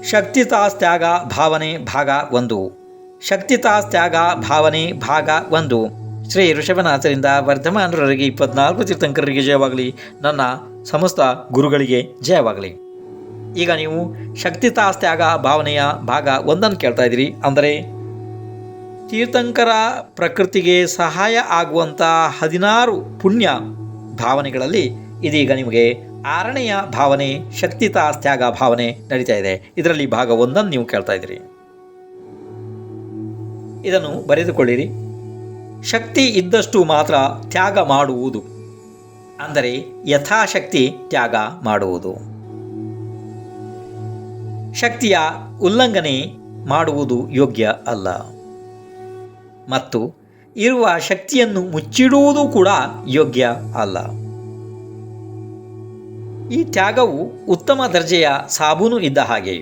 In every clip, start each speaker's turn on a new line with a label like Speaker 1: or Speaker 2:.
Speaker 1: ಶಕ್ತಿತಾಸ್ತ್ಯಾಗ ಭಾವನೆ ಭಾಗ 1. ಶಕ್ತಿತಾಸ್ತ್ಯಾಗ ಭಾವನೆ ಭಾಗ 1. ಶ್ರೀ ಋಷಭನಾಥರಿಂದ ವರ್ಧಮಾನರವರಿಗೆ 24 ತೀರ್ಥಂಕರರಿಗೆ ಜಯವಾಗಲಿ. ನನ್ನ ಸಮಸ್ತ ಗುರುಗಳಿಗೆ ಜಯವಾಗಲಿ. ಈಗ ನೀವು ಶಕ್ತಿತಾಸ್ತ್ಯಾಗ ಭಾವನೆಯ ಭಾಗ 1 ಕೇಳ್ತಾ ಇದ್ದೀರಿ. ಅಂದರೆ ತೀರ್ಥಂಕರ ಪ್ರಕೃತಿಗೆ ಸಹಾಯ ಆಗುವಂಥ 16 ಪುಣ್ಯ ಭಾವನೆಗಳಲ್ಲಿ ಇದೀಗ ನಿಮಗೆ 6ನೆಯ ಭಾವನೆ ಶಕ್ತಿತಾಸ್ತ್ಯಾಗ ಭಾವನೆ ನಡೀತಾ ಇದೆ. ಇದರಲ್ಲಿ ಭಾಗ 1 ನೀವು ಕೇಳ್ತಾ ಇದ್ದೀರಿ. ಇದನ್ನು ಬರೆದುಕೊಳ್ಳಿರಿ. ಶಕ್ತಿ ಇದ್ದಷ್ಟು ಮಾತ್ರ ತ್ಯಾಗ ಮಾಡುವುದು, ಅಂದರೆ ಯಥಾಶಕ್ತಿ ತ್ಯಾಗ ಮಾಡುವುದು. ಶಕ್ತಿಯ ಉಲ್ಲಂಘನೆ ಮಾಡುವುದು ಯೋಗ್ಯ ಅಲ್ಲ, ಮತ್ತು ಇರುವ ಶಕ್ತಿಯನ್ನು ಮುಚ್ಚಿಡುವುದು ಕೂಡ ಯೋಗ್ಯ ಅಲ್ಲ. ಈ ತ್ಯಾಗವು ಉತ್ತಮ ದರ್ಜೆಯ ಸಾಬೂನು ಇದ್ದ ಹಾಗೆ.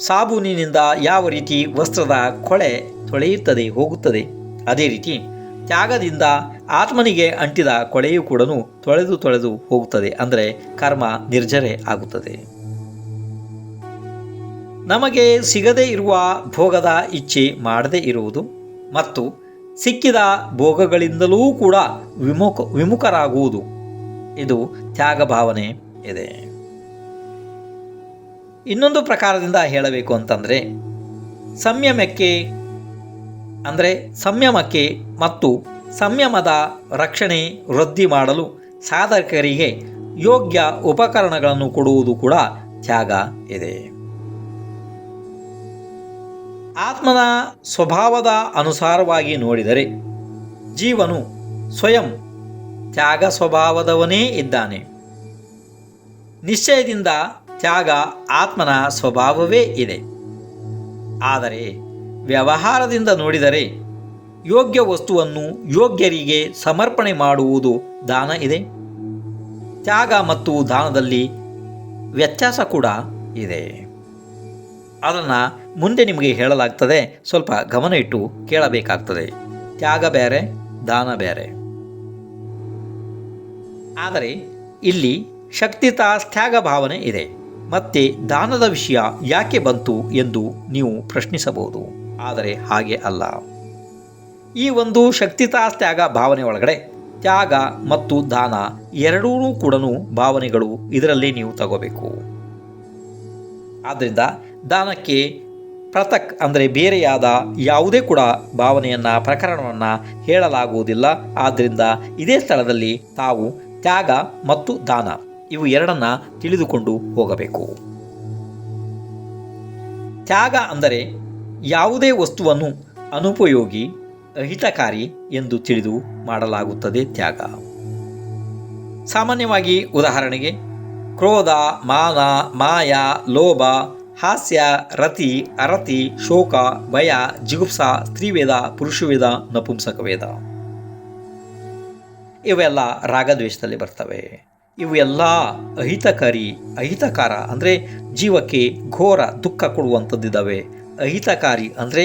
Speaker 1: ಸಾಬೂನಿನಿಂದ ಯಾವ ರೀತಿ ವಸ್ತ್ರದ ಕೊಳೆ ತೊಳೆಯುತ್ತದೆ ಹೋಗುತ್ತದೆ, ಅದೇ ರೀತಿ ತ್ಯಾಗದಿಂದ ಆತ್ಮನಿಗೆ ಅಂಟಿದ ಕೊಳೆಯೂ ಕೂಡ ತೊಳೆದು ಹೋಗುತ್ತದೆ. ಅಂದರೆ ಕರ್ಮ ನಿರ್ಜರೆ ಆಗುತ್ತದೆ. ನಮಗೆ ಸಿಗದೇ ಇರುವ ಭೋಗದ ಇಚ್ಛೆ ಮಾಡದೇ ಇರುವುದು ಮತ್ತು ಸಿಕ್ಕಿದ ಭೋಗಗಳಿಂದಲೂ ಕೂಡ ವಿಮುಖರಾಗುವುದು, ಇದು ತ್ಯಾಗ ಭಾವನೆ ಇದೆ. ಇನ್ನೊಂದು ಪ್ರಕಾರದಿಂದ ಹೇಳಬೇಕು ಅಂತಂದರೆ ಸಂಯಮಕ್ಕೆ ಮತ್ತು ಸಂಯಮದ ರಕ್ಷಣೆ ವೃದ್ಧಿ ಮಾಡಲು ಸಾಧಕರಿಗೆ ಯೋಗ್ಯ ಉಪಕರಣಗಳನ್ನು ಕೊಡುವುದು ಕೂಡ ತ್ಯಾಗ ಇದೆ. ಆತ್ಮನ ಸ್ವಭಾವದ ಅನುಸಾರವಾಗಿ ನೋಡಿದರೆ ಜೀವನು ಸ್ವಯಂ ತ್ಯಾಗ ಸ್ವಭಾವದವನೇ ಇದ್ದಾನೆ. ನಿಶ್ಚಯದಿಂದ ತ್ಯಾಗ ಆತ್ಮನ ಸ್ವಭಾವವೇ ಇದೆ. ಆದರೆ ವ್ಯವಹಾರದಿಂದ ನೋಡಿದರೆ ಯೋಗ್ಯ ವಸ್ತುವನ್ನು ಯೋಗ್ಯರಿಗೆ ಸಮರ್ಪಣೆ ಮಾಡುವುದು ದಾನ ಇದೆ. ತ್ಯಾಗ ಮತ್ತು ದಾನದಲ್ಲಿ ವ್ಯತ್ಯಾಸ ಕೂಡ ಇದೆ. ಅದನ್ನು ಮುಂದೆ ನಿಮಗೆ ಹೇಳಲಾಗ್ತದೆ, ಸ್ವಲ್ಪ ಗಮನ ಇಟ್ಟು ಕೇಳಬೇಕಾಗ್ತದೆ. ತ್ಯಾಗ ಬೇರೆ, ದಾನ ಬೇರೆ. ಆದರೆ ಇಲ್ಲಿ ಶಕ್ತಿತಾಸ್ತ್ಯಾಗ ಭಾವನೆ ಇದೆ. ಮತ್ತೆ ದಾನದ ವಿಷಯ ಯಾಕೆ ಬಂತು ಎಂದು ನೀವು ಪ್ರಶ್ನಿಸಬಹುದು. ಆದರೆ ಹಾಗೆ ಅಲ್ಲ. ಈ ಒಂದು ಶಕ್ತಿತಾಸ್ತ್ಯಾಗ ಭಾವನೆ ಒಳಗಡೆ ತ್ಯಾಗ ಮತ್ತು ದಾನ ಎರಡೂ ಕೂಡ ಭಾವನೆಗಳು ಇದರಲ್ಲಿ ನೀವು ತಗೋಬೇಕು. ಆದ್ದರಿಂದ ದಾನಕ್ಕೆ ಪೃಥಕ್ ಅಂದರೆ ಬೇರೆಯಾದ ಯಾವುದೇ ಕೂಡ ಭಾವನೆಯನ್ನು ಪ್ರಕರಣವನ್ನು ಹೇಳಲಾಗುವುದಿಲ್ಲ. ಆದ್ದರಿಂದ ಇದೇ ಸ್ಥಳದಲ್ಲಿ ತಾವು ತ್ಯಾಗ ಮತ್ತು ದಾನ ಇವು ಎರಡನ್ನ ತಿಳಿದುಕೊಂಡು ಹೋಗಬೇಕು. ತ್ಯಾಗ ಅಂದರೆ ಯಾವುದೇ ವಸ್ತುವನ್ನು ಅನುಪಯೋಗಿ ಅಹಿತಕಾರಿ ಎಂದು ತಿಳಿದು ಮಾಡಲಾಗುತ್ತದೆ ತ್ಯಾಗ. ಸಾಮಾನ್ಯವಾಗಿ ಉದಾಹರಣೆಗೆ ಕ್ರೋಧ, ಮಾನ, ಮಾಯ, ಲೋಭ, ಹಾಸ್ಯ, ರತಿ, ಅರತಿ, ಶೋಕ, ಭಯ, ಜಿಗುಪ್ಸ, ಸ್ತ್ರೀವೇದ, ಪುರುಷವೇದ, ನಪುಂಸಕವೇದ ಇವೆಲ್ಲ ರಾಗದ್ವೇಷದಲ್ಲಿ ಬರ್ತವೆ. ಇವು ಎಲ್ಲ ಅಹಿತಕಾರ ಅಂದರೆ ಜೀವಕ್ಕೆ ಘೋರ ದುಃಖ ಕೊಡುವಂಥದ್ದಿದ್ದಾವೆ. ಅಹಿತಕಾರಿ ಅಂದರೆ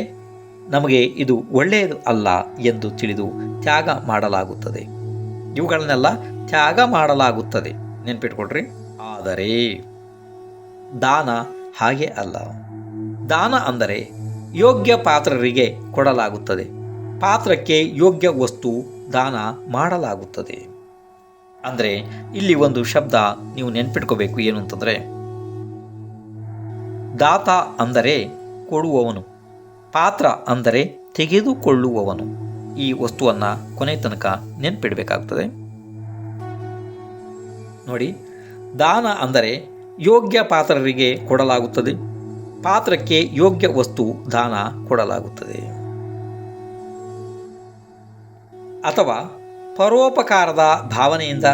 Speaker 1: ನಮಗೆ ಇದು ಒಳ್ಳೆಯದು ಅಲ್ಲ ಎಂದು ತಿಳಿದು ತ್ಯಾಗ ಮಾಡಲಾಗುತ್ತದೆ. ಇವುಗಳನ್ನೆಲ್ಲ ತ್ಯಾಗ ಮಾಡಲಾಗುತ್ತದೆ, ನೆನ್ಪಿಟ್ಕೊಳ್ರಿ. ಆದರೆ ದಾನ ಹಾಗೆ ಅಲ್ಲ. ದಾನ ಅಂದರೆ ಯೋಗ್ಯ ಪಾತ್ರರಿಗೆ ಕೊಡಲಾಗುತ್ತದೆ. ಪಾತ್ರಕ್ಕೆ ಯೋಗ್ಯ ವಸ್ತು ದಾನ ಮಾಡಲಾಗುತ್ತದೆ. ಅಂದರೆ ಇಲ್ಲಿ ಒಂದು ಶಬ್ದ ನೀವು ನೆನ್ಪಿಟ್ಕೋಬೇಕು. ಏನು ಅಂತಂದರೆ ದಾತ ಅಂದರೆ ಕೊಡುವವನು, ಪಾತ್ರ ಅಂದರೆ ತೆಗೆದುಕೊಳ್ಳುವವನು. ಈ ವಸ್ತುವನ್ನು ಕೊನೆ ತನಕ ನೆನ್ಪಿಡಬೇಕಾಗ್ತದೆ. ನೋಡಿ, ದಾನ ಅಂದರೆ ಯೋಗ್ಯ ಪಾತ್ರರಿಗೆ ಕೊಡಲಾಗುತ್ತದೆ. ಪಾತ್ರಕ್ಕೆ ಯೋಗ್ಯ ವಸ್ತು ದಾನ ಕೊಡಲಾಗುತ್ತದೆ. ಅಥವಾ ಪರೋಪಕಾರದ ಭಾವನೆಯಿಂದ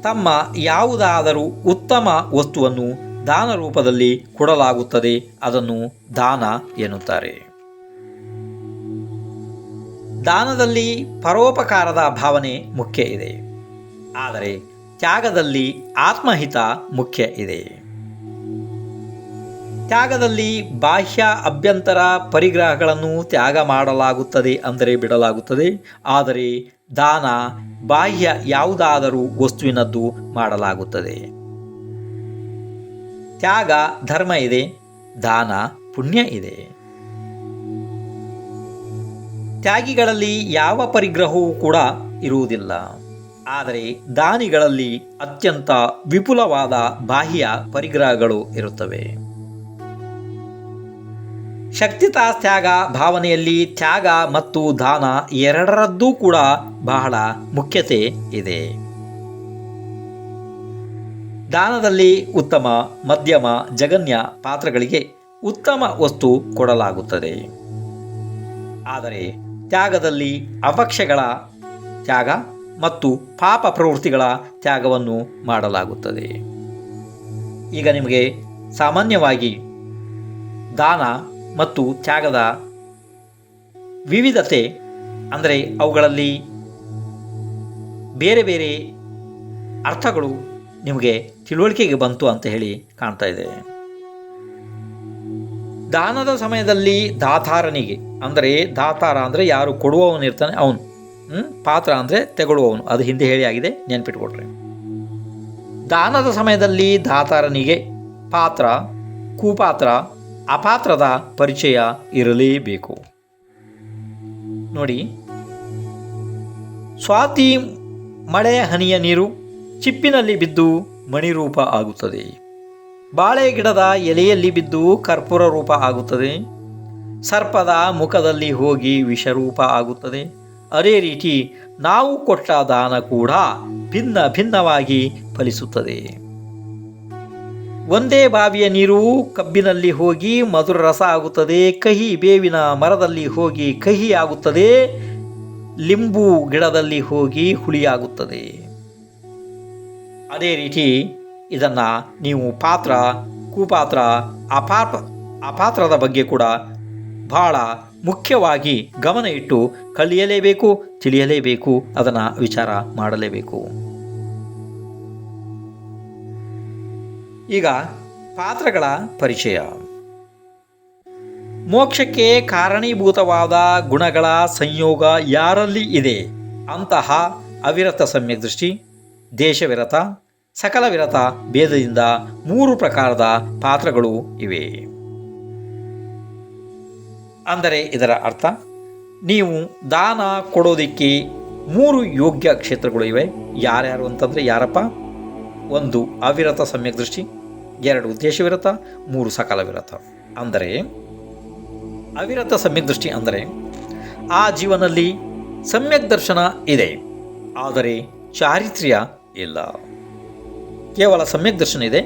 Speaker 1: ತಮ್ಮ ಯಾವುದಾದರೂ ಉತ್ತಮ ವಸ್ತುವನ್ನು ದಾನ ರೂಪದಲ್ಲಿ ಕೊಡಲಾಗುತ್ತದೆ. ಅದನ್ನು ದಾನ ಎನ್ನುತ್ತಾರೆ. ದಾನದಲ್ಲಿ ಪರೋಪಕಾರದ ಭಾವನೆ ಮುಖ್ಯ ಇದೆ. ಆದರೆ ತ್ಯಾಗದಲ್ಲಿ ಆತ್ಮಹಿತ ಮುಖ್ಯ ಇದೆ. ತ್ಯಾಗದಲ್ಲಿ ಬಾಹ್ಯ ಅಭ್ಯಂತರ ಪರಿಗ್ರಹಗಳನ್ನು ತ್ಯಾಗ ಮಾಡಲಾಗುತ್ತದೆ, ಅಂದರೆ ಬಿಡಲಾಗುತ್ತದೆ. ಆದರೆ ದಾನ ಬಾಹ್ಯ ಯಾವುದಾದರೂ ವಸ್ತುವಿನದ್ದು ಮಾಡಲಾಗುತ್ತದೆ. ತ್ಯಾಗ ಧರ್ಮ ಇದೆ, ದಾನ ಪುಣ್ಯ ಇದೆ. ತ್ಯಾಗಿಗಳಲ್ಲಿ ಯಾವ ಪರಿಗ್ರಹವೂ ಕೂಡ ಇರುವುದಿಲ್ಲ. ಆದರೆ ದಾನಿಗಳಲ್ಲಿ ಅತ್ಯಂತ ವಿಪುಲವಾದ ಬಾಹ್ಯ ಪರಿಗ್ರಹಗಳು ಇರುತ್ತವೆ. ಶಕ್ತಿತಾಸ್ತ್ಯಾಗ ಭಾವನೆಯಲ್ಲಿ ತ್ಯಾಗ ಮತ್ತು ದಾನ ಎರಡರದ್ದೂ ಕೂಡ ಬಹಳ ಮುಖ್ಯತೆ ಇದೆ. ದಾನದಲ್ಲಿ ಉತ್ತಮ, ಮಧ್ಯಮ, ಜಗನ್ಯ ಪಾತ್ರಗಳಿಗೆ ಉತ್ತಮ ವಸ್ತು ಕೊಡಲಾಗುತ್ತದೆ. ಆದರೆ ತ್ಯಾಗದಲ್ಲಿ ಅಪಕ್ಷಗಳ ತ್ಯಾಗ ಮತ್ತು ಪಾಪ ಪ್ರವೃತ್ತಿಗಳ ತ್ಯಾಗವನ್ನು ಮಾಡಲಾಗುತ್ತದೆ. ಈಗ ನಿಮಗೆ ಸಾಮಾನ್ಯವಾಗಿ ದಾನ ಮತ್ತು ತ್ಯಾಗದ ವಿವಿಧತೆ ಅಂದರೆ ಅವುಗಳಲ್ಲಿ ಬೇರೆ ಬೇರೆ ಅರ್ಥಗಳು ನಿಮಗೆ ತಿಳುವಳಿಕೆಗೆ ಬಂತು ಅಂತ ಹೇಳಿ ಕಾಣ್ತಾ ಇದೆ. ದಾನದ ಸಮಯದಲ್ಲಿ ದಾತಾರನಿಗೆ ಅಂದರೆ ದಾತಾರ ಅಂದರೆ ಯಾರು ಕೊಡುವವನಿರ್ತಾನೆ ಅವನು, ಪಾತ್ರ ಅಂದರೆ ತೆಗೊಳ್ಳುವವನು, ಅದು ಹಿಂದೆ ಹೇಳಿ ಆಗಿದೆ, ನೆನ್ಪಿಟ್ಕೊಡ್ರಿ. ದಾನದ ಸಮಯದಲ್ಲಿ ದಾತಾರನಿಗೆ ಪಾತ್ರ, ಕುಪಾತ್ರ, ಅಪಾತ್ರದ ಪರಿಚಯ ಇರಲೇಬೇಕು. ನೋಡಿ, ಸ್ವಾತಿ ಮಳೆಯ ಹನಿಯ ನೀರು ಚಿಪ್ಪಿನಲ್ಲಿ ಬಿದ್ದು ಮಣಿರೂಪ ಆಗುತ್ತದೆ. ಬಾಳೆ ಗಿಡದ ಎಲೆಯಲ್ಲಿ ಬಿದ್ದು ಕರ್ಪೂರ ರೂಪ ಆಗುತ್ತದೆ. ಸರ್ಪದ ಮುಖದಲ್ಲಿ ಹೋಗಿ ವಿಷರೂಪ ಆಗುತ್ತದೆ. ಅದೇ ರೀತಿ ನಾವು ಕೊಟ್ಟ ದಾನ ಕೂಡ ಭಿನ್ನ ಭಿನ್ನವಾಗಿ ಫಲಿಸುತ್ತದೆ. ಒಂದೇ ಬಾವಿಯ ನೀರು ಕಬ್ಬಿನಲ್ಲಿ ಹೋಗಿ ಮಧುರ ರಸ ಆಗುತ್ತದೆ. ಕಹಿ ಬೇವಿನ ಮರದಲ್ಲಿ ಹೋಗಿ ಕಹಿ ಆಗುತ್ತದೆ. ಲಿಂಬು ಗಿಡದಲ್ಲಿ ಹೋಗಿ ಹುಳಿಯಾಗುತ್ತದೆ. ಅದೇ ರೀತಿ ಇದನ್ನು ನೀವು ಪಾತ್ರ, ಕುಪಾತ್ರ, ಅಪಾತ್ರದ ಬಗ್ಗೆ ಕೂಡ ಬಹಳ ಮುಖ್ಯವಾಗಿ ಗಮನ ಇಟ್ಟು ಕಲಿಯಲೇಬೇಕು, ತಿಳಿಯಲೇಬೇಕು, ಅದನ್ನು ವಿಚಾರ ಮಾಡಲೇಬೇಕು. ಈಗ ಪಾತ್ರಗಳ ಪರಿಚಯ. ಮೋಕ್ಷಕ್ಕೆ ಕಾರಣೀಭೂತವಾದ ಗುಣಗಳ ಸಂಯೋಗ ಯಾರಲ್ಲಿ ಇದೆ ಅಂತಹ ಅವಿರತ ಸಮ್ಯಕ್ ದೃಷ್ಟಿ, ದೇಶವಿರತ, ಸಕಲ ವಿರತ ಭೇದದಿಂದ 3 ಪ್ರಕಾರದ ಪಾತ್ರಗಳು ಇವೆ. ಅಂದರೆ ಇದರ ಅರ್ಥ, ನೀವು ದಾನ ಕೊಡೋದಕ್ಕೆ 3 ಯೋಗ್ಯ ಕ್ಷೇತ್ರಗಳು ಇವೆ. ಯಾರ್ಯಾರು ಅಂತಂದರೆ ಯಾರಪ್ಪ? 1 ಅವಿರತ ಸಮ್ಯಕ್ ದೃಷ್ಟಿ, 2 ದೇಶವಿರತ, 3 ಸಕಲ ವಿರತ. ಅಂದರೆ ಅವಿರತ ಸಮ್ಯಕ್ ದೃಷ್ಟಿ ಅಂದರೆ ಆ ಜೀವನಲ್ಲಿ ಸಮ್ಯಕ್ ದರ್ಶನ ಇದೆ, ಆದರೆ ಚಾರಿತ್ರ್ಯ ಇಲ್ಲ. ಕೇವಲ ಸಮ್ಯಕ್ ದರ್ಶನ ಇದೆ,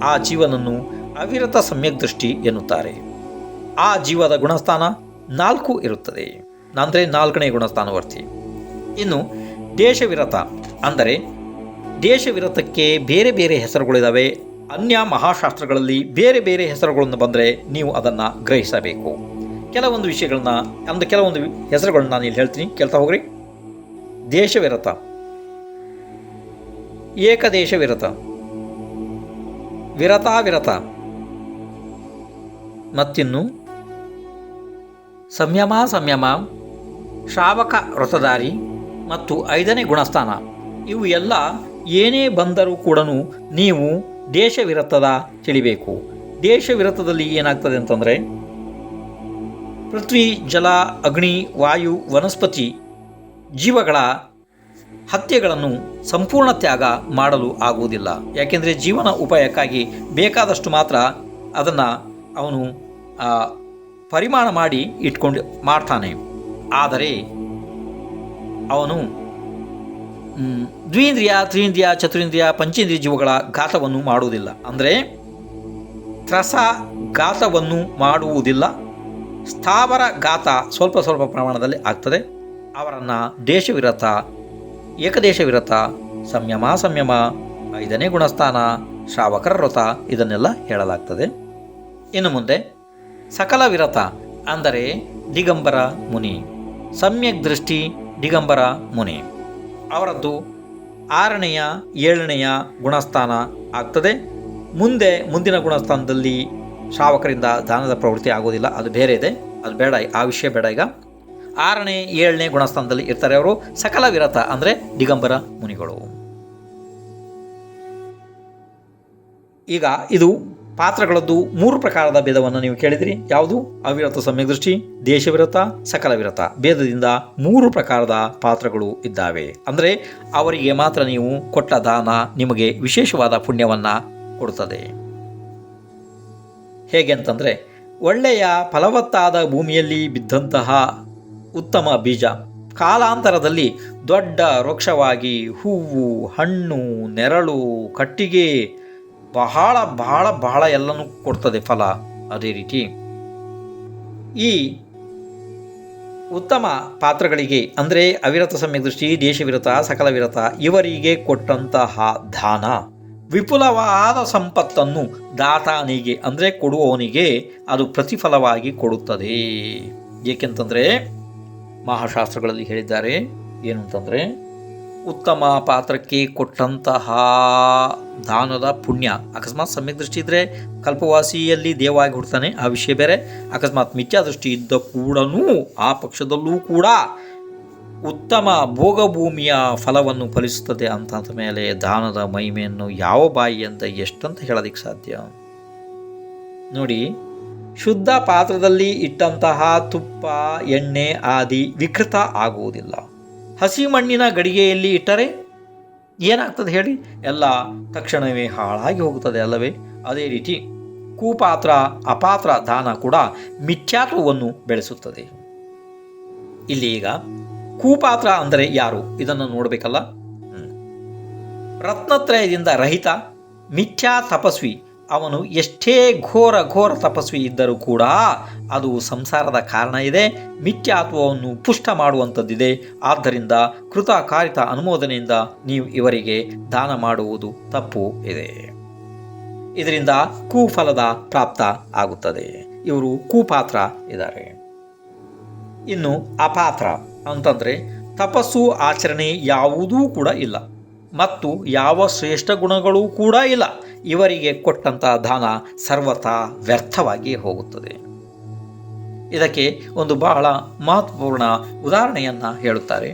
Speaker 1: ಆ ಜೀವನನ್ನು ಅವಿರತ ಸಮ್ಯಕ್ ದೃಷ್ಟಿ ಎನ್ನುತ್ತಾರೆ. ಆ ಜೀವದ ಗುಣಸ್ಥಾನ 4 ಇರುತ್ತದೆ, ಅಂದರೆ 4ನೇ ಗುಣಸ್ಥಾನವರ್ತಿ. ಇನ್ನು ದೇಶವಿರತ ಅಂದರೆ ದೇಶವಿರತಕ್ಕೆ ಬೇರೆ ಬೇರೆ ಹೆಸರುಗಳಿದ್ದಾವೆ. ಅನ್ಯ ಮಹಾಶಾಸ್ತ್ರಗಳಲ್ಲಿ ಬೇರೆ ಬೇರೆ ಹೆಸರುಗಳನ್ನು ಬಂದರೆ ನೀವು ಅದನ್ನು ಗ್ರಹಿಸಬೇಕು. ಕೆಲವೊಂದು ವಿಷಯಗಳನ್ನ ಕೆಲವೊಂದು ಹೆಸರುಗಳನ್ನ ನಾನು ಇಲ್ಲಿ ಹೇಳ್ತೀನಿ, ಕೇಳ್ತಾ ಹೋಗ್ರಿ. ದೇಶವಿರತ, ಏಕದೇಶ ವಿರತ, ವಿರತಾವಿರತ, ಮತ್ತಿನ್ನು ಸಂಯಮ, ಶ್ರಾವಕ ವ್ರತಧಾರಿ ಮತ್ತು 5ನೇ ಗುಣಸ್ಥಾನ. ಇವು ಎಲ್ಲ ಏನೇ ಬಂದರೂ ಕೂಡ ನೀವು ದೇಶವಿರತದ ತಿಳಿಬೇಕು. ದೇಶವಿರತದಲ್ಲಿ ಏನಾಗ್ತದೆ ಅಂತಂದರೆ ಪೃಥ್ವಿ, ಜಲ, ಅಗ್ನಿ, ವಾಯು, ವನಸ್ಪತಿ ಜೀವಗಳ ಹತ್ಯೆಗಳನ್ನು ಸಂಪೂರ್ಣ ತ್ಯಾಗ ಮಾಡಲು ಆಗುವುದಿಲ್ಲ. ಯಾಕೆಂದರೆ ಜೀವನ ಉಪಾಯಕ್ಕಾಗಿ ಬೇಕಾದಷ್ಟು ಮಾತ್ರ ಅದನ್ನು ಅವನು ಪರಿಮಾಣ ಮಾಡಿ ಇಟ್ಕೊಂಡು ಮಾಡ್ತಾನೆ. ಆದರೆ ಅವನು ದ್ವಿಂದ್ರಿಯ, ತ್ರೀಂದ್ರಿಯ, ಚತುರಿಂದ್ರಿಯ, ಪಂಚೇಂದ್ರಿಯ ಜೀವಗಳ ಘಾತವನ್ನು ಮಾಡುವುದಿಲ್ಲ. ಅಂದರೆ ತ್ರಸ ಘಾತವನ್ನು ಮಾಡುವುದಿಲ್ಲ. ಸ್ಥಾವರ ಘಾತ ಸ್ವಲ್ಪ ಸ್ವಲ್ಪ ಪ್ರಮಾಣದಲ್ಲಿ ಆಗ್ತದೆ. ಅವರನ್ನು ದೇಶವಿರತ, ಏಕದೇಶವಿರತ, ಸಂಯಮ, 5ನೇ ಗುಣಸ್ಥಾನ, ಶ್ರಾವಕರ ವ್ರತ ಇದನ್ನೆಲ್ಲ ಹೇಳಲಾಗ್ತದೆ. ಇನ್ನು ಮುಂದೆ ಸಕಲ ವಿರತ ಅಂದರೆ ದಿಗಂಬರ ಮುನಿ, ಸಮ್ಯಕ್ ದೃಷ್ಟಿ ದಿಗಂಬರ ಮುನಿ. ಅವರದ್ದು 6ನೇಯ 7ನೇಯ ಗುಣಸ್ಥಾನ ಆಗ್ತದೆ. ಮುಂದಿನ ಗುಣಸ್ಥಾನದಲ್ಲಿ ಶ್ರಾವಕರಿಂದ ದಾನದ ಪ್ರವೃತ್ತಿ ಆಗೋದಿಲ್ಲ, ಅದು ಬೇರೆ ಇದೆ, ಅದು ಬೇಡ, ಆ ವಿಷಯ ಬೇಡ. ಈಗ 6ನೇ 7ನೇ ಗುಣಸ್ಥಾನದಲ್ಲಿ ಇರ್ತಾರೆ ಅವರು. ಸಕಲ ವಿರತ ಅಂದರೆ ದಿಗಂಬರ ಮುನಿಗಳು. ಈಗ ಇದು ಪಾತ್ರಗಳದ್ದು 3 ಪ್ರಕಾರದ ಭೇದವನ್ನು ನೀವು ಕೇಳಿದಿರಿ. ಯಾವುದು? ಅವಿರತ ಸಮ್ಯಕ್ ದೇಶವಿರತ, ಸಕಲ ವಿರತ ಭೇದದಿಂದ 3 ಪ್ರಕಾರದ ಪಾತ್ರಗಳು ಇದ್ದಾವೆ. ಅಂದರೆ ಅವರಿಗೆ ಮಾತ್ರ ನೀವು ಕೊಟ್ಟ ದಾನ ನಿಮಗೆ ವಿಶೇಷವಾದ ಪುಣ್ಯವನ್ನು ಕೊಡುತ್ತದೆ. ಹೇಗೆ ಅಂತಂದರೆ, ಒಳ್ಳೆಯ ಫಲವತ್ತಾದ ಭೂಮಿಯಲ್ಲಿ ಬಿದ್ದಂತಹ ಉತ್ತಮ ಬೀಜ ಕಾಲಾಂತರದಲ್ಲಿ ದೊಡ್ಡ ವೃಕ್ಷವಾಗಿ ಹೂವು, ಹಣ್ಣು, ನೆರಳು, ಕಟ್ಟಿಗೆ ಬಹಳ ಬಹಳ ಬಹಳ ಎಲ್ಲನೂ ಕೊಡ್ತದೆ ಫಲ. ಅದೇ ರೀತಿ ಈ ಉತ್ತಮ ಪಾತ್ರಗಳಿಗೆ ಅಂದರೆ ಅವಿರತ ಸಮ್ಯಕ್ ದೇಶವಿರತ, ಸಕಲ ವಿರತ ಇವರಿಗೆ ಕೊಟ್ಟಂತಹ ದಾನ ವಿಪುಲವಾದ ಸಂಪತ್ತನ್ನು ದಾತಾನಿಗೆ ಅಂದರೆ ಕೊಡುವವನಿಗೆ ಅದು ಪ್ರತಿಫಲವಾಗಿ ಕೊಡುತ್ತದೆ. ಏಕೆಂತಂದರೆ ಮಹಾಶಾಸ್ತ್ರಗಳಲ್ಲಿ ಹೇಳಿದ್ದಾರೆ ಏನು ಅಂತಂದರೆ, ಉತ್ತಮ ಪಾತ್ರಕ್ಕೆ ಕೊಟ್ಟಂತಹ ದಾನದ ಪುಣ್ಯ, ಅಕಸ್ಮಾತ್ ಸಮ್ಯಕ್ ದೃಷ್ಟಿ ಇದ್ದರೆ ಕಲ್ಪವಾಸಿಯಲ್ಲಿ ದೇವವಾಗಿ ಹುಡ್ತಾನೆ, ಆ ವಿಷಯ ಬೇರೆ. ಅಕಸ್ಮಾತ್ ಮಿಥ್ಯಾ ದೃಷ್ಟಿ ಇದ್ದ ಕೂಡ ಆ ಪಕ್ಷದಲ್ಲೂ ಕೂಡ ಉತ್ತಮ ಭೋಗಭೂಮಿಯ ಫಲವನ್ನು ಫಲಿಸುತ್ತದೆ ಅಂತಂದ ಮೇಲೆ ದಾನದ ಮಹಿಮೆಯನ್ನು ಯಾವ ಬಾಯಿಯಿಂದ ಎಷ್ಟಂತ ಹೇಳೋದಕ್ಕೆ ಸಾಧ್ಯ? ನೋಡಿ, ಶುದ್ಧ ಪಾತ್ರದಲ್ಲಿ ಇಟ್ಟಂತಹ ತುಪ್ಪ, ಎಣ್ಣೆ ಆದಿ ವಿಕೃತ ಆಗುವುದಿಲ್ಲ. ಹಸಿ ಮಣ್ಣಿನ ಗಡಿಗೆಯಲ್ಲಿ ಇಟ್ಟರೆ ಏನಾಗ್ತದೆ ಹೇಳಿ? ಎಲ್ಲ ತಕ್ಷಣವೇ ಹಾಳಾಗಿ ಹೋಗುತ್ತದೆ ಅಲ್ಲವೇ? ಅದೇ ರೀತಿ ಕುಪಾತ್ರ, ಅಪಾತ್ರ ದಾನ ಕೂಡ ಮಿಥ್ಯಾತ್ವವನ್ನು ಬೆಳೆಸುತ್ತದೆ. ಇಲ್ಲಿ ಈಗ ಕುಪಾತ್ರ ಅಂದರೆ ಯಾರು ಇದನ್ನು ನೋಡಬೇಕಲ್ಲ. ರತ್ನತ್ರಯದಿಂದ ರಹಿತ ಮಿಥ್ಯಾ ತಪಸ್ವಿ ಅವನು ಎಷ್ಟೇ ಘೋರ ತಪಸ್ವಿ ಇದ್ದರೂ ಕೂಡ ಅದು ಸಂಸಾರದ ಕಾರಣ ಇದೆ, ಮಿಥ್ಯಾತ್ವವನ್ನು ಪುಷ್ಟ ಮಾಡುವಂಥದ್ದಿದೆ. ಆದ್ದರಿಂದ ಕೃತಕಾರಿತ ಅನುಮೋದನೆಯಿಂದ ನೀವು ಇವರಿಗೆ ದಾನ ಮಾಡುವುದು ತಪ್ಪು ಇದೆ. ಇದರಿಂದ ಕುಫಲದ ಪ್ರಾಪ್ತ ಆಗುತ್ತದೆ. ಇವರು ಕುಪಾತ್ರ ಇದ್ದಾರೆ. ಇನ್ನು ಅಪಾತ್ರ ಅಂತಂದರೆ ತಪಸ್ಸು ಆಚರಣೆ ಯಾವುದೂ ಕೂಡ ಇಲ್ಲ ಮತ್ತು ಯಾವ ಶ್ರೇಷ್ಠ ಗುಣಗಳೂ ಕೂಡ ಇಲ್ಲ. ಇವರಿಗೆ ಕೊಟ್ಟಂಥ ದಾನ ಸರ್ವಥಾ ವ್ಯರ್ಥವಾಗಿ ಹೋಗುತ್ತದೆ. ಇದಕ್ಕೆ ಒಂದು ಬಹಳ ಮಹತ್ವಪೂರ್ಣ ಉದಾಹರಣೆಯನ್ನು ಹೇಳುತ್ತಾರೆ.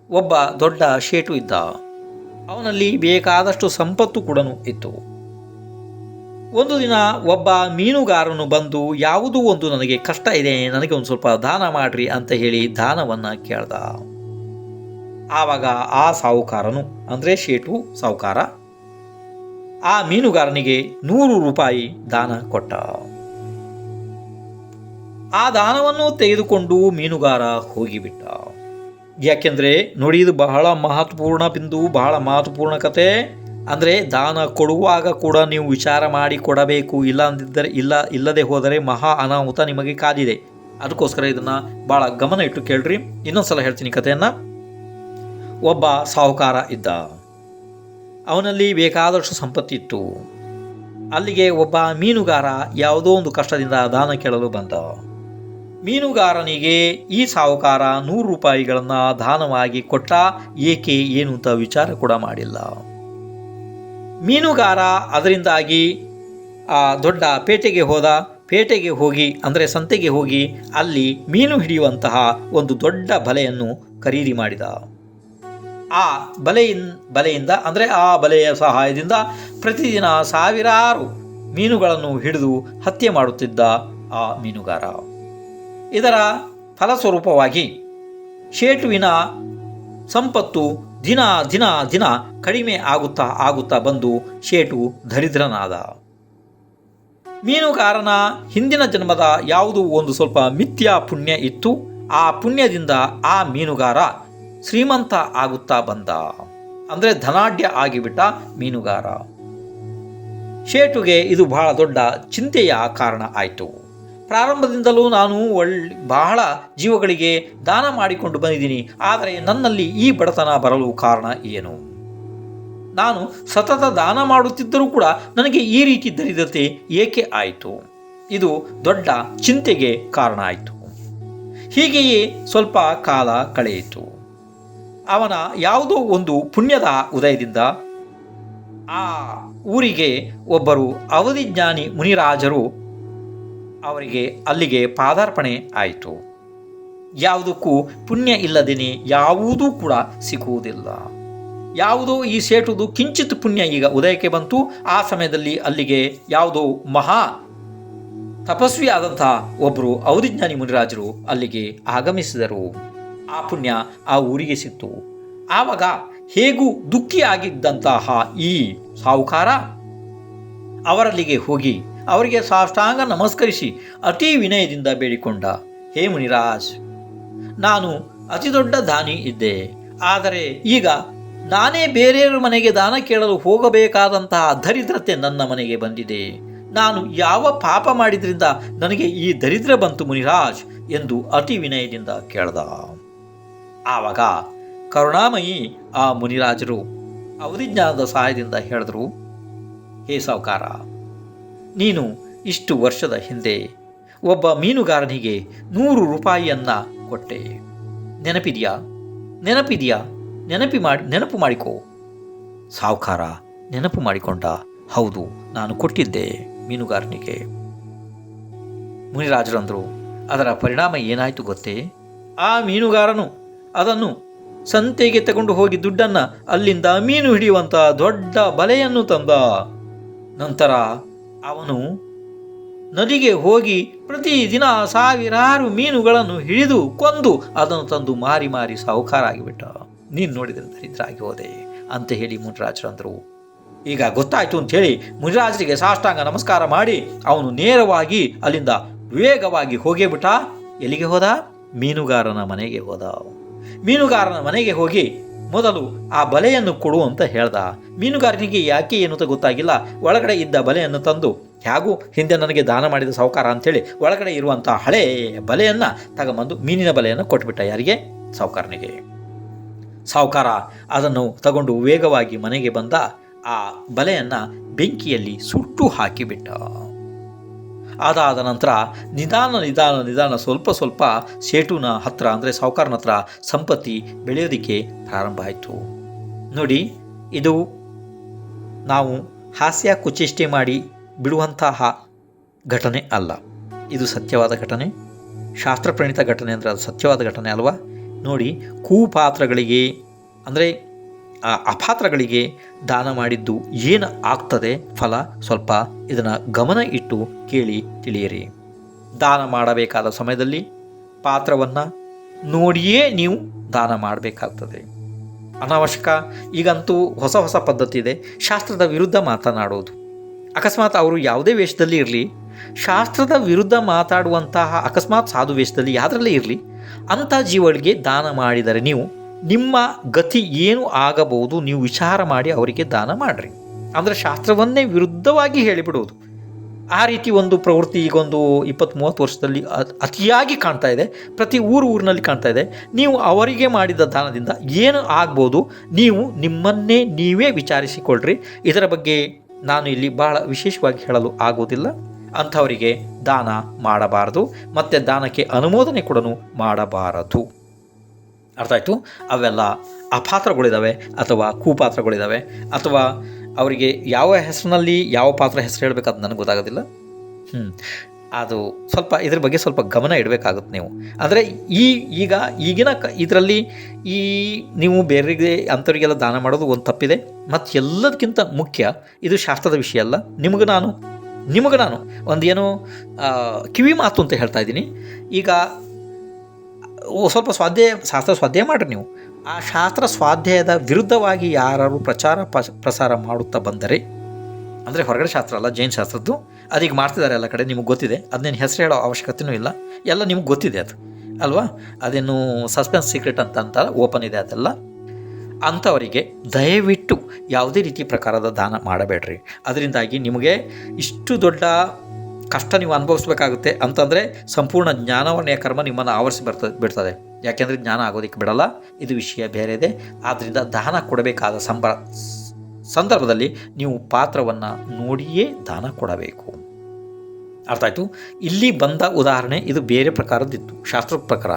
Speaker 1: ಒಬ್ಬ ದೊಡ್ಡ ಶೇಟು ಇದ್ದ. ಅವನಲ್ಲಿ ಬೇಕಾದಷ್ಟು ಸಂಪತ್ತು ಕೂಡ ಇತ್ತು. ಒಂದು ದಿನ ಒಬ್ಬ ಮೀನುಗಾರನು ಬಂದು ಯಾವುದೋ ಒಂದು ನನಗೆ ಕಷ್ಟ ಇದೆ, ನನಗೆ ಒಂದು ಸ್ವಲ್ಪ ದಾನ ಮಾಡ್ರಿ ಅಂತ ಹೇಳಿ ದಾನವನ್ನು ಕೇಳ್ದ. ಆವಾಗ ಆ ಸಾಹುಕಾರನು ಅಂದರೆ ಶೇಟು ಸಾಹುಕಾರ ಆ ಮೀನುಗಾರನಿಗೆ 100 ರೂಪಾಯಿ ದಾನ ಕೊಟ್ಟ. ಆ ದಾನವನ್ನು ತೆಗೆದುಕೊಂಡು ಮೀನುಗಾರ ಹೋಗಿಬಿಟ್ಟ. ಯಾಕೆಂದರೆ ನೋಡಿ, ಇದು ಬಹಳ ಮಹತ್ವಪೂರ್ಣ ಬಿಂದು, ಬಹಳ ಮಹತ್ವಪೂರ್ಣ ಕತೆ. ಅಂದರೆ ದಾನ ಕೊಡುವಾಗ ಕೂಡ ನೀವು ವಿಚಾರ ಮಾಡಿ ಕೊಡಬೇಕು. ಇಲ್ಲದೆ ಹೋದರೆ ಮಹಾ ಅನಾಹುತ ನಿಮಗೆ ಕಾದಿದೆ. ಅದಕ್ಕೋಸ್ಕರ ಇದನ್ನು ಭಾಳ ಗಮನ ಇಟ್ಟು ಕೇಳ್ರಿ. ಇನ್ನೊಂದ್ಸಲ ಹೇಳ್ತೀನಿ ಕಥೆಯನ್ನು. ಒಬ್ಬ ಸಾಹುಕಾರ ಇದ್ದ. ಅವನಲ್ಲಿ ಬೇಕಾದಷ್ಟು ಸಂಪತ್ತಿತ್ತು. ಅಲ್ಲಿಗೆ ಒಬ್ಬ ಮೀನುಗಾರ ಯಾವುದೋ ಒಂದು ಕಷ್ಟದಿಂದ ದಾನ ಕೇಳಲು ಬಂದ. ಮೀನುಗಾರನಿಗೆ ಈ ಸಾಹುಕಾರ 100 ರೂಪಾಯಿಗಳನ್ನು ದಾನವಾಗಿ ಕೊಟ್ಟ. ಏಕೆ ಏನು ಅಂತ ವಿಚಾರ ಕೂಡ ಮಾಡಿಲ್ಲ. ಮೀನುಗಾರ ಅದರಿಂದಾಗಿ ದೊಡ್ಡ ಪೇಟೆಗೆ ಹೋದ. ಪೇಟೆಗೆ ಹೋಗಿ ಅಂದರೆ ಸಂತೆಗೆ ಹೋಗಿ ಅಲ್ಲಿ ಮೀನು ಹಿಡಿಯುವಂತಹ ಒಂದು ದೊಡ್ಡ ಬಲೆಯನ್ನು ಖರೀದಿ ಮಾಡಿದ. ಆ ಬಲೆಯಿಂದ ಅಂದರೆ ಆ ಬಲೆಯ ಸಹಾಯದಿಂದ ಪ್ರತಿದಿನ ಸಾವಿರಾರು ಮೀನುಗಳನ್ನು ಹಿಡಿದು ಹತ್ಯೆ ಮಾಡುತ್ತಿದ್ದ ಆ ಮೀನುಗಾರ. ಇದರ ಫಲಸ್ವರೂಪವಾಗಿ ಶೇಟುವಿನ ಸಂಪತ್ತು ದಿನ ದಿನ ದಿನ ಕಡಿಮೆ ಆಗುತ್ತಾ ಬಂದು ಶೇಟು ದರಿದ್ರನಾದ. ಮೀನುಗಾರನ ಹಿಂದಿನ ಜನ್ಮದ ಯಾವುದೋ ಒಂದು ಸ್ವಲ್ಪ ಮಿಥ್ಯಾ ಪುಣ್ಯ ಇತ್ತು. ಆ ಪುಣ್ಯದಿಂದ ಆ ಮೀನುಗಾರ ಶ್ರೀಮಂತ ಆಗುತ್ತಾ ಬಂದ. ಅಂದರೆ ಧನಾಢ್ಯ ಆಗಿಬಿಟ್ಟ ಮೀನುಗಾರ. ಶೇಟುಗೆ ಇದು ಬಹಳ ದೊಡ್ಡ ಚಿಂತೆಯ ಕಾರಣ ಆಯಿತು. ಪ್ರಾರಂಭದಿಂದಲೂ ನಾನು ಬಹಳ ಜೀವಗಳಿಗೆ ದಾನ ಮಾಡಿಕೊಂಡು ಬಂದಿದ್ದೀನಿ, ಆದರೆ ನನ್ನಲ್ಲಿ ಈ ಬಡತನ ಬರಲು ಕಾರಣ ಏನು? ನಾನು ಸತತ ದಾನ ಮಾಡುತ್ತಿದ್ದರೂ ಕೂಡ ನನಗೆ ಈ ರೀತಿ ದರಿದ್ರತೆ ಏಕೆ ಆಯಿತು? ಇದು ದೊಡ್ಡ ಚಿಂತೆಗೆ ಕಾರಣ ಆಯಿತು. ಹೀಗೆಯೇ ಸ್ವಲ್ಪ ಕಾಲ ಕಳೆಯಿತು. ಅವನ ಯಾವುದೋ ಒಂದು ಪುಣ್ಯದ ಉದಯದಿಂದ ಆ ಊರಿಗೆ ಒಬ್ಬರು ಅವಧಿಜ್ಞಾನಿ ಮುನಿರಾಜರು ಅವರಿಗೆ ಅಲ್ಲಿಗೆ ಪಾದಾರ್ಪಣೆ ಆಯಿತು. ಯಾವುದಕ್ಕೂ ಪುಣ್ಯ ಇಲ್ಲದೇನೆ ಯಾವುದೂ ಕೂಡ ಸಿಗುವುದಿಲ್ಲ. ಯಾವುದೋ ಈ ಸೇಟುದು ಕಿಂಚಿತ್ ಪುಣ್ಯ ಈಗ ಉದಯಕ್ಕೆ ಬಂತು. ಆ ಸಮಯದಲ್ಲಿ ಅಲ್ಲಿಗೆ ಯಾವುದೋ ಮಹಾ ತಪಸ್ವಿ ಆದಂತಹ ಒಬ್ಬರು ಔದಿಜ್ಞಾನಿ ಮುನಿರಾಜರು ಅಲ್ಲಿಗೆ ಆಗಮಿಸಿದರು. ಆ ಪುಣ್ಯ ಆ ಊರಿಗೆ ಸಿಕ್ತು. ಆವಾಗ ಹೇಗೂ ದುಃಖಿಯಾಗಿದ್ದಂತಹ ಈ ಸಾಹುಕಾರ ಅವರಲ್ಲಿಗೆ ಹೋಗಿ ಅವರಿಗೆ ಸಾಷ್ಟಾಂಗ ನಮಸ್ಕರಿಸಿ ಅತಿ ವಿನಯದಿಂದ ಬೇಡಿಕೊಂಡ, ಹೇ ಮುನಿರಾಜ್, ನಾನು ಅತಿ ದೊಡ್ಡ ದಾನಿ ಇದ್ದೆ. ಆದರೆ ಈಗ ನಾನೇ ಬೇರೆಯವರ ಮನೆಗೆ ದಾನ ಕೇಳಲು ಹೋಗಬೇಕಾದಂತಹ ದರಿದ್ರತೆ ನನ್ನ ಮನೆಗೆ ಬಂದಿದೆ. ನಾನು ಯಾವ ಪಾಪ ಮಾಡಿದ್ರಿಂದ ನನಗೆ ಈ ದರಿದ್ರ ಬಂತು ಮುನಿರಾಜ್ ಎಂದು ಅತಿ ವಿನಯದಿಂದ ಕೇಳ್ದ. ಆವಾಗ ಕರುಣಾಮಯಿ ಆ ಮುನಿರಾಜರು ಅವಧಿಜ್ಞಾನದ ಸಹಾಯದಿಂದ ಹೇಳಿದ್ರು, ಹೇ ಸಾಹುಕಾರ, ನೀನು ಇಷ್ಟು ವರ್ಷದ ಹಿಂದೆ ಒಬ್ಬ ಮೀನುಗಾರನಿಗೆ 100 ರೂಪಾಯಿಯನ್ನು ಕೊಟ್ಟೆ. ನೆನಪಿದೆಯಾ? ನೆನಪು ಮಾಡಿಕೋ. ಸಾಹುಕಾರ ನೆನಪು ಮಾಡಿಕೊಂಡ, ಹೌದು, ನಾನು ಕೊಟ್ಟಿದ್ದೆ ಮೀನುಗಾರನಿಗೆ. ಮುನಿರಾಜರಂದರು, ಅದರ ಪರಿಣಾಮ ಏನಾಯಿತು ಗೊತ್ತೇ? ಆ ಮೀನುಗಾರನು ಅದನ್ನು ಸಂತೆಗೆ ತಗೊಂಡು ಹೋಗಿ ದುಡ್ಡನ್ನು ಅಲ್ಲಿಂದ ಮೀನು ಹಿಡಿಯುವಂಥ ದೊಡ್ಡ ಬಲೆಯನ್ನು ತಂದ. ನಂತರ ಅವನು ನದಿಗೆ ಹೋಗಿ ಪ್ರತಿದಿನ ಸಾವಿರಾರು ಮೀನುಗಳನ್ನು ಹಿಡಿದು ಕೊಂದು ಅದನ್ನು ತಂದು ಮಾರಿ ಸಾಹುಕಾರ ಆಗಿಬಿಟ್ಟ. ನೀನು ನೋಡಿದರೆ ದರಿದ್ರ ಆಗಿ ಹೋದೆ ಅಂತ ಹೇಳಿ ಮುನಿರಾಜರಂದರು. ಈಗ ಗೊತ್ತಾಯಿತು ಅಂಥೇಳಿ ಮುನಿರಾಜರಿಗೆ ಸಾಷ್ಟಾಂಗ ನಮಸ್ಕಾರ ಮಾಡಿ ಅವನು ನೇರವಾಗಿ ಅಲ್ಲಿಂದ ವೇಗವಾಗಿ ಹೋಗೇಬಿಟ್ಟ. ಎಲ್ಲಿಗೆ ಹೋದ? ಮೀನುಗಾರನ ಮನೆಗೆ ಹೋದ. ಮೀನುಗಾರನ ಮನೆಗೆ ಹೋಗಿ ಮೊದಲು ಆ ಬಲೆಯನ್ನು ಕೊಡು ಅಂತ ಹೇಳ್ದ. ಮೀನುಗಾರನಿಗೆ ಯಾಕೆ ಏನು ಅಂತ ಗೊತ್ತಾಗಿಲ್ಲ. ಒಳಗಡೆ ಇದ್ದ ಬಲೆಯನ್ನು ತಂದು, ಹೇಗೂ ಹಿಂದೆ ನನಗೆ ದಾನ ಮಾಡಿದ ಸಾಹುಕಾರ ಅಂಥೇಳಿ ಒಳಗಡೆ ಇರುವಂಥ ಹಳೆ ಬಲೆಯನ್ನು ತಗೊಂಬಂದು ಮೀನಿನ ಬಲೆಯನ್ನು ಕೊಟ್ಬಿಟ್ಟ. ಯಾರಿಗೆ? ಸಾಹುಕಾರನಿಗೆ. ಸಾಹುಕಾರ ಅದನ್ನು ತಗೊಂಡು ವೇಗವಾಗಿ ಮನೆಗೆ ಬಂದ. ಆ ಬಲೆಯನ್ನು ಬೆಂಕಿಯಲ್ಲಿ ಸುಟ್ಟು ಹಾಕಿಬಿಟ್ಟ. ಅದಾದ ನಂತರ ನಿಧಾನ ಸ್ವಲ್ಪ ಸೇಟುನ ಹತ್ರ ಅಂದರೆ ಸಾಹುಕಾರನ ಹತ್ರ ಸಂಪತ್ತಿ ಬೆಳೆಯೋದಕ್ಕೆ ಪ್ರಾರಂಭ ಆಯಿತು. ನೋಡಿ, ಇದು ನಾವು ಹಾಸ್ಯ ಕುಚೇಷ್ಟೆ ಮಾಡಿ ಬಿಡುವಂತಹ ಘಟನೆ ಅಲ್ಲ. ಇದು ಸತ್ಯವಾದ ಘಟನೆ, ಶಾಸ್ತ್ರ ಪ್ರಣೀತ ಘಟನೆ. ಅಂದರೆ ಅದು ಸತ್ಯವಾದ ಘಟನೆ ಅಲ್ವಾ? ನೋಡಿ, ಕುಪಾತ್ರಗಳಿಗೆ ಅಂದರೆ ಅಪಾತ್ರಗಳಿಗೆ ದಾನ ಮಾಡಿದ್ದು ಏನು ಆಗ್ತದೆ ಫಲ, ಸ್ವಲ್ಪ ಇದನ್ನು ಗಮನ ಇಟ್ಟು ಕೇಳಿ ತಿಳಿಯಿರಿ. ದಾನ ಮಾಡಬೇಕಾದ ಸಮಯದಲ್ಲಿ ಪಾತ್ರವನ್ನು ನೋಡಿಯೇ ನೀವು ದಾನ ಮಾಡಬೇಕಾಗ್ತದೆ. ಅನಾವಶ್ಯಕ ಈಗಂತೂ ಹೊಸ ಪದ್ಧತಿ ಇದೆ, ಶಾಸ್ತ್ರದ ವಿರುದ್ಧ ಮಾತನಾಡೋದು. ಅಕಸ್ಮಾತ್ ಅವರು ಯಾವುದೇ ವೇಷದಲ್ಲಿ ಇರಲಿ, ಶಾಸ್ತ್ರದ ವಿರುದ್ಧ ಮಾತಾಡುವಂತಹ ಅಕಸ್ಮಾತ್ ಸಾಧು ವೇಷದಲ್ಲಿ ಯಾವುದರಲ್ಲೇ ಇರಲಿ, ಅಂಥ ಜೀವಗಳಿಗೆ ದಾನ ಮಾಡಿದರೆ ನೀವು ನಿಮ್ಮ ಗತಿ ಏನು ಆಗಬಹುದು ನೀವು ವಿಚಾರ ಮಾಡಿ ಅವರಿಗೆ ದಾನ ಮಾಡಿರಿ. ಅಂದರೆ ಶಾಸ್ತ್ರವನ್ನೇ ವಿರುದ್ಧವಾಗಿ ಹೇಳಿಬಿಡೋದು. ಆ ರೀತಿ ಒಂದು ಪ್ರವೃತ್ತಿ ಈಗೊಂದು 20-30 ವರ್ಷದಲ್ಲಿ ಅತಿಯಾಗಿ ಕಾಣ್ತಾ ಇದೆ. ಪ್ರತಿ ಊರಿನಲ್ಲಿ ಕಾಣ್ತಾ ಇದೆ. ನೀವು ಅವರಿಗೆ ಮಾಡಿದ ದಾನದಿಂದ ಏನು ಆಗ್ಬೋದು ನೀವು ನಿಮ್ಮನ್ನೇ ನೀವೇ ವಿಚಾರಿಸಿಕೊಳ್ಳ್ರಿ. ಇದರ ಬಗ್ಗೆ ನಾನು ಇಲ್ಲಿ ಬಹಳ ವಿಶೇಷವಾಗಿ ಹೇಳಲು ಆಗೋದಿಲ್ಲ. ಅಂಥವರಿಗೆ ದಾನ ಮಾಡಬಾರದು, ಮತ್ತು ದಾನಕ್ಕೆ ಅನುಮೋದನೆ ಕೂಡ ಮಾಡಬಾರದು. ಅರ್ಥ ಆಯಿತು? ಅವೆಲ್ಲ ಅಪಾತ್ರಗಳಿದ್ದಾವೆ ಅಥವಾ ಕುಪಾತ್ರಗಳಿದ್ದಾವೆ, ಅಥವಾ ಅವರಿಗೆ ಯಾವ ಹೆಸರಿನಲ್ಲಿ ಯಾವ ಪಾತ್ರ ಹೆಸರು ಹೇಳಬೇಕು ಅದು ನನಗೆ ಗೊತ್ತಾಗೋದಿಲ್ಲ. ಅದು ಸ್ವಲ್ಪ ಇದ್ರ ಬಗ್ಗೆ ಸ್ವಲ್ಪ ಗಮನ ಇಡಬೇಕಾಗುತ್ತೆ ನೀವು. ಅಂದರೆ ಈಗಿನ ಇದರಲ್ಲಿ ನೀವು ಬೇರೆಗೆ ಅಂಥವರಿಗೆಲ್ಲ ದಾನ ಮಾಡೋದು ಒಂದು ತಪ್ಪಿದೆ. ಮತ್ತು ಎಲ್ಲದಕ್ಕಿಂತ ಮುಖ್ಯ ಇದು ಶಾಸ್ತ್ರದ ವಿಷಯ ಅಲ್ಲ. ನಿಮಗೆ ನಾನು ಒಂದು ಏನೋ ಕಿವಿ ಮಾತು ಅಂತ ಹೇಳ್ತಾ ಇದ್ದೀನಿ. ಈಗ ಸ್ವಲ್ಪ ಶಾಸ್ತ್ರ ಸ್ವಾಧ್ಯಾಯ ಮಾಡಿರಿ ನೀವು. ಆ ಶಾಸ್ತ್ರ ಸ್ವಾಧ್ಯಾಯದ ವಿರುದ್ಧವಾಗಿ ಯಾರು ಪ್ರಸಾರ ಮಾಡುತ್ತಾ ಬಂದರೆ, ಅಂದರೆ ಹೊರಗಡೆ ಶಾಸ್ತ್ರ ಅಲ್ಲ, ಜೈನ ಶಾಸ್ತ್ರದ್ದು ಅದೀಗ ಮಾಡ್ತಿದ್ದಾರೆ ಎಲ್ಲ ಕಡೆ, ನಿಮಗೆ ಗೊತ್ತಿದೆ. ಅದನ್ನೇನು ಹೆಸರು ಹೇಳೋ ಅವಶ್ಯಕತೆಯೂ ಇಲ್ಲ, ಎಲ್ಲ ನಿಮಗೆ ಗೊತ್ತಿದೆ ಅದು ಅಲ್ವಾ? ಅದೇನು ಸಸ್ಪೆನ್ಸ್ ಸೀಕ್ರೆಟ್ ಅಂತ ಓಪನ್ ಇದೆ ಅದೆಲ್ಲ. ಅಂಥವರಿಗೆ ದಯವಿಟ್ಟು ಯಾವುದೇ ರೀತಿ ಪ್ರಕಾರದ ದಾನ ಮಾಡಬೇಡ್ರಿ. ಅದರಿಂದಾಗಿ ನಿಮಗೆ ಇಷ್ಟು ದೊಡ್ಡ ಕಷ್ಟ ನೀವು ಅನುಭವಿಸ್ಬೇಕಾಗುತ್ತೆ. ಅಂತಂದರೆ ಸಂಪೂರ್ಣ ಜ್ಞಾನವನ್ನೇ ಕರ್ಮ ನಿಮ್ಮನ್ನು ಆವರಿಸಿ ಬಿಡ್ತದೆ. ಯಾಕೆಂದರೆ ಜ್ಞಾನ ಆಗೋದಕ್ಕೆ ಬಿಡಲ್ಲ, ಇದು ವಿಷಯ ಬೇರೆ ಇದೆ. ಆದ್ದರಿಂದ ದಾನ ಕೊಡಬೇಕಾದ ಸಂದರ್ಭದಲ್ಲಿ ನೀವು ಪಾತ್ರವನ್ನು ನೋಡಿಯೇ ದಾನ ಕೊಡಬೇಕು. ಅರ್ಥ ಆಯಿತು? ಇಲ್ಲಿ ಬಂದ ಉದಾಹರಣೆ ಇದು ಬೇರೆ ಪ್ರಕಾರದ್ದಿತ್ತು, ಶಾಸ್ತ್ರದ ಪ್ರಕಾರ.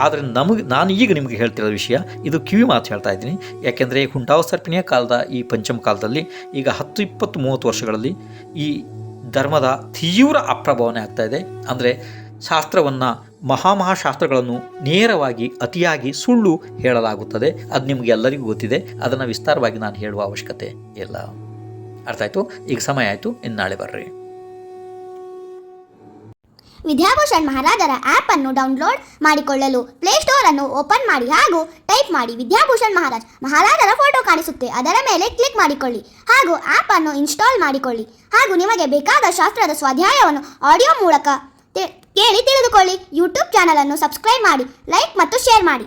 Speaker 1: ಆದರೆ ನಾನು ಈಗ ನಿಮಗೆ ಹೇಳ್ತಿರೋ ವಿಷಯ ಇದು ಕಿವಿ ಮಾತು ಹೇಳ್ತಾ ಇದ್ದೀನಿ. ಯಾಕೆಂದರೆ ಹುಂಟಾವ ಸರ್ಪಿಣಿಯ ಕಾಲದ ಈ ಪಂಚಮ ಕಾಲದಲ್ಲಿ ಈಗ 10, 20, 30 ವರ್ಷಗಳಲ್ಲಿ ಈ ಧರ್ಮದ ತೀವ್ರ ಅಪ್ರಭಾವನೆ ಆಗ್ತಾಯಿದೆ. ಅಂದರೆ ಶಾಸ್ತ್ರವನ್ನು ಮಹಾಶಾಸ್ತ್ರಗಳನ್ನು ನೇರವಾಗಿ ಅತಿಯಾಗಿ ಸುಳ್ಳು ಹೇಳಲಾಗುತ್ತದೆ. ಅದು ನಿಮಗೆಲ್ಲರಿಗೂ ಗೊತ್ತಿದೆ. ಅದನ್ನು ವಿಸ್ತಾರವಾಗಿ ನಾನು ಹೇಳುವ ಅವಶ್ಯಕತೆ ಇಲ್ಲ. ಅರ್ಥ ಆಯಿತು? ಈಗ ಸಮಯ ಆಯಿತು, ಇನ್ನು ನಾಳೆ ಬರ್ರಿ.
Speaker 2: ವಿದ್ಯಾಭೂಷಣ್ ಮಹಾರಾಜರ ಆ್ಯಪ್ ಅನ್ನು ಡೌನ್ಲೋಡ್ ಮಾಡಿಕೊಳ್ಳಲು ಪ್ಲೇಸ್ಟೋರ್ ಅನ್ನು ಓಪನ್ ಮಾಡಿ ಹಾಗೂ ಟೈಪ್ ಮಾಡಿ ವಿದ್ಯಾಭೂಷಣ್ ಮಹಾರಾಜರ ಫೋಟೋ ಕಾಣಿಸುತ್ತೆ, ಅದರ ಮೇಲೆ ಕ್ಲಿಕ್ ಮಾಡಿಕೊಳ್ಳಿ ಹಾಗೂ ಆ್ಯಪ್ ಅನ್ನು ಇನ್ಸ್ಟಾಲ್ ಮಾಡಿಕೊಳ್ಳಿ ಹಾಗೂ ನಿಮಗೆ ಬೇಕಾದ ಶಾಸ್ತ್ರದ ಸ್ವಾಧ್ಯಾಯವನ್ನು ಆಡಿಯೋ ಮೂಲಕ ಕೇಳಿ ತಿಳಿದುಕೊಳ್ಳಿ. ಯೂಟ್ಯೂಬ್ ಚಾನಲ್ ಅನ್ನು ಸಬ್ಸ್ಕ್ರೈಬ್ ಮಾಡಿ, ಲೈಕ್ ಮತ್ತು ಶೇರ್ ಮಾಡಿ.